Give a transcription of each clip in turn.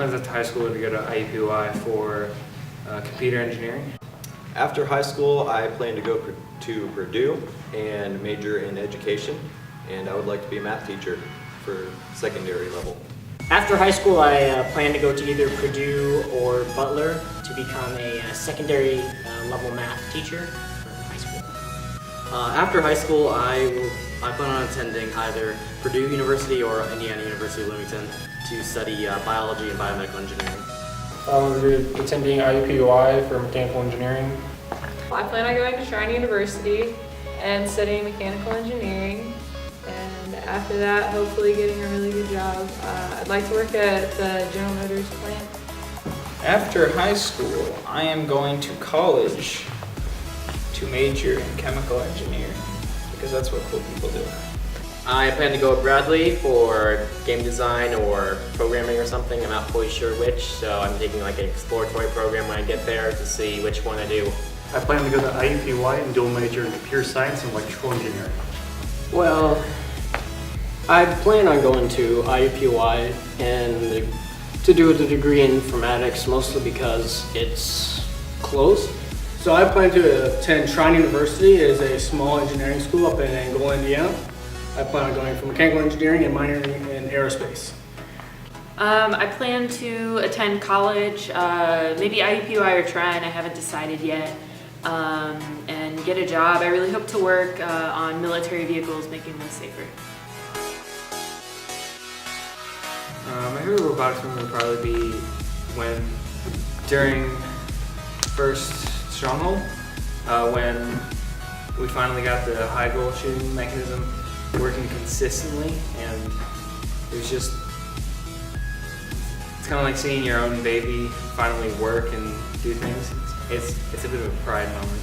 plans after high school to go to IUPUI for computer engineering. After high school, I plan to go to Purdue and major in education, and I would like to be a math teacher for secondary level. After high school, I plan to go to either Purdue or Butler to become a secondary level math teacher for high school. After high school, I plan on attending either Purdue University or Indiana University Bloomington to study biology and biomedical engineering. I'll be attending IUPUI for mechanical engineering. I plan on going to Shrine University and studying mechanical engineering. And after that, hopefully getting a really good job. I'd like to work at the General Motors plant. After high school, I am going to college to major in chemical engineering because that's what cool people do. I plan to go at Bradley for game design or programming or something. I'm not fully sure which, so I'm taking like an exploratory program when I get there to see which one I do. I plan to go to IUPUI and dual major in computer science and electrical engineering. Well, I plan on going to IUPUI and to do a degree in informatics, mostly because it's close. So I plan to attend Shrine University. It is a small engineering school up in Angola, Indiana. I plan on going for mechanical engineering and minoring in aerospace. I plan to attend college, maybe IUPUI or Trine, I haven't decided yet, and get a job. I really hope to work on military vehicles, making them safer. My favorite robotics moment would probably be when, during first Stronghold, when we finally got the high goal shooting mechanism working consistently, and it was just, it's kind of like seeing your own baby finally work and do things. It's a bit of a pride moment.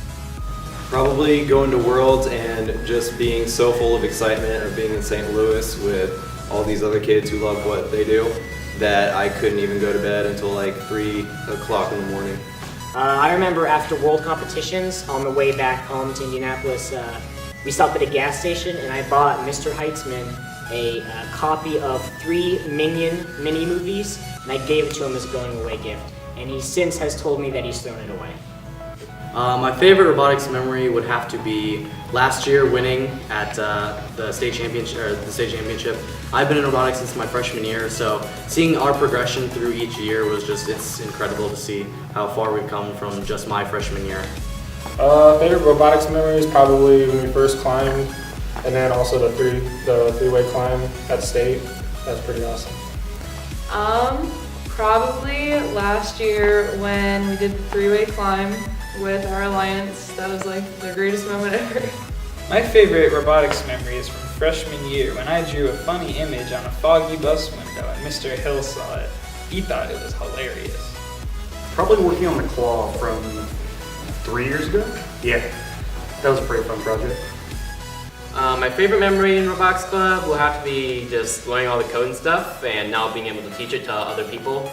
Probably going to Worlds and just being so full of excitement of being in St. Louis with all these other kids who love what they do that I couldn't even go to bed until like 3 o'clock in the morning. I remember after world competitions, on the way back home to Indianapolis, we stopped at a gas station and I bought Mr. Heitzman a copy of 3 Minion mini-movies, and I gave it to him as a going-away gift. And he since has told me that he's thrown it away. My favorite robotics memory would have to be last year winning at the state championship. I've been in robotics since my freshman year, so seeing our progression through each year was it's incredible to see how far we've come from just my freshman year. Favorite robotics memory is probably when we first climbed, and then also the three-way climb at state. That's pretty awesome. Probably last year when we did the 3-way climb with our alliance. That was like the greatest moment ever. My favorite robotics memory is from freshman year when I drew a funny image on a foggy bus window and Mr. Hill saw it. He thought it was hilarious. Probably working on the claw from 3 years ago? Yeah, that was a pretty fun project. My favorite memory in Robotics Club will have to be just learning all the code and stuff and now being able to teach it to other people.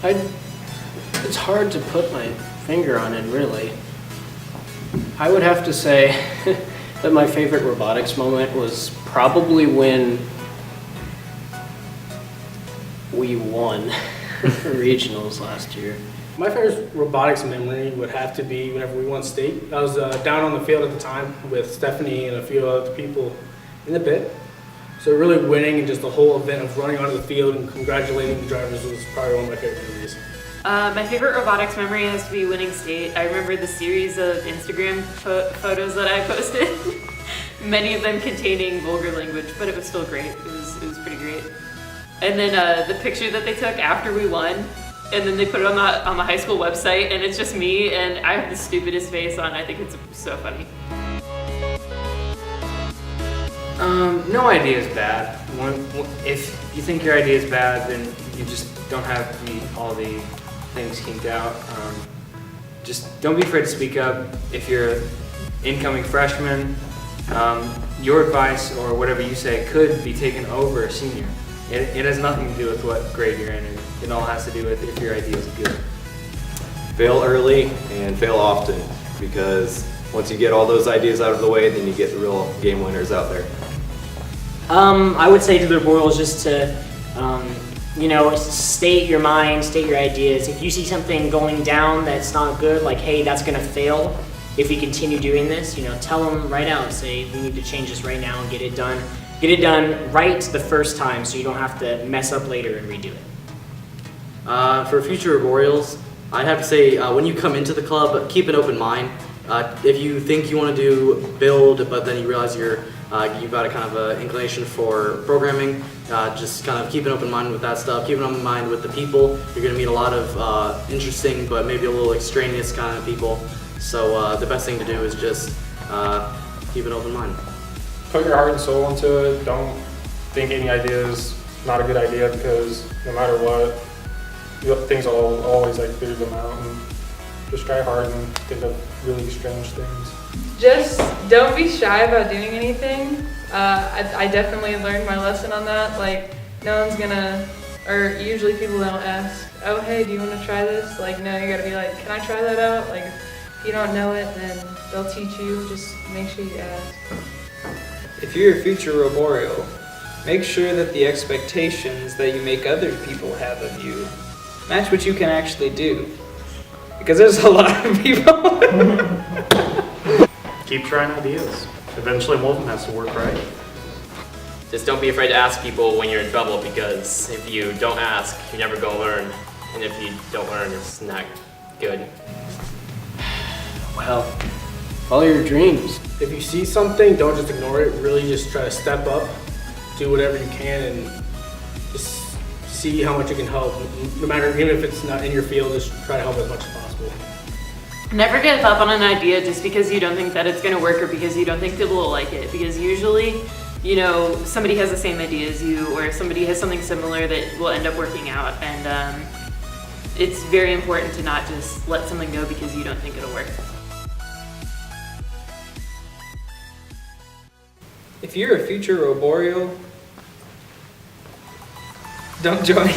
It's hard to put my finger on it, really. I would have to say that my favorite robotics moment was probably when we won regionals last year. My favorite robotics memory would have to be whenever we won state. I was down on the field at the time with Stephanie and a few other people in the pit. So really winning and just the whole event of running onto the field and congratulating the drivers was probably one of my favorite memories. My favorite robotics memory has to be winning state. I remember the series of Instagram photos that I posted. Many of them containing vulgar language, but it was still great. It was pretty great. And then the picture that they took after we won, and then they put it on the high school website, and it's just me, and I have the stupidest face on. I think it's so funny. No idea is bad. If you think your idea is bad, then you just don't have all the things kinked out. Just don't be afraid to speak up. If you're an incoming freshman, your advice or whatever you say could be taken over a senior. It has nothing to do with what grade you're in. It all has to do with if your idea is good. Fail early and fail often, because once you get all those ideas out of the way, then you get the real game winners out there. I would say to the Roborioles just to state your mind, state your ideas. If you see something going down that's not good, like, hey, that's gonna fail if we continue doing this, tell them right out, say, we need to change this right now and get it done. Get it done right the first time so you don't have to mess up later and redo it. For future Roborioles, I'd have to say when you come into the club, keep an open mind. If you think you want to do build, but then you realize you've got a kind of an inclination for programming, just kind of keep an open mind with that stuff. Keep an open mind with the people. You're going to meet a lot of interesting, but maybe a little extraneous kind of people. So the best thing to do is just keep an open mind. Put your heart and soul into it. Don't think any idea is not a good idea, because no matter what, things will always figure them out. And just try hard and think of really strange things. Just don't be shy about doing anything. I definitely learned my lesson on that. No one's gonna, or usually people don't ask, oh hey, do you want to try this? No, you gotta be like, can I try that out? If you don't know it, then they'll teach you. Just make sure you ask. If you're a future Roboreal, make sure that the expectations that you make other people have of you match what you can actually do. Because there's a lot of people. Keep trying ideas. Eventually one of them has to work right. Just don't be afraid to ask people when you're in trouble, because if you don't ask, you're never going to learn. And if you don't learn, it's not good. Well, follow your dreams. If you see something, don't just ignore it. Really just try to step up, do whatever you can, and just see how much you can help. No matter, even if it's not in your field, just try to help as much as possible. Never give up on an idea just because you don't think that it's going to work or because you don't think people will like it. Because usually, somebody has the same idea as you, or somebody has something similar that will end up working out. And it's very important to not just let something go because you don't think it'll work. If you're a future Roboreal, don't join.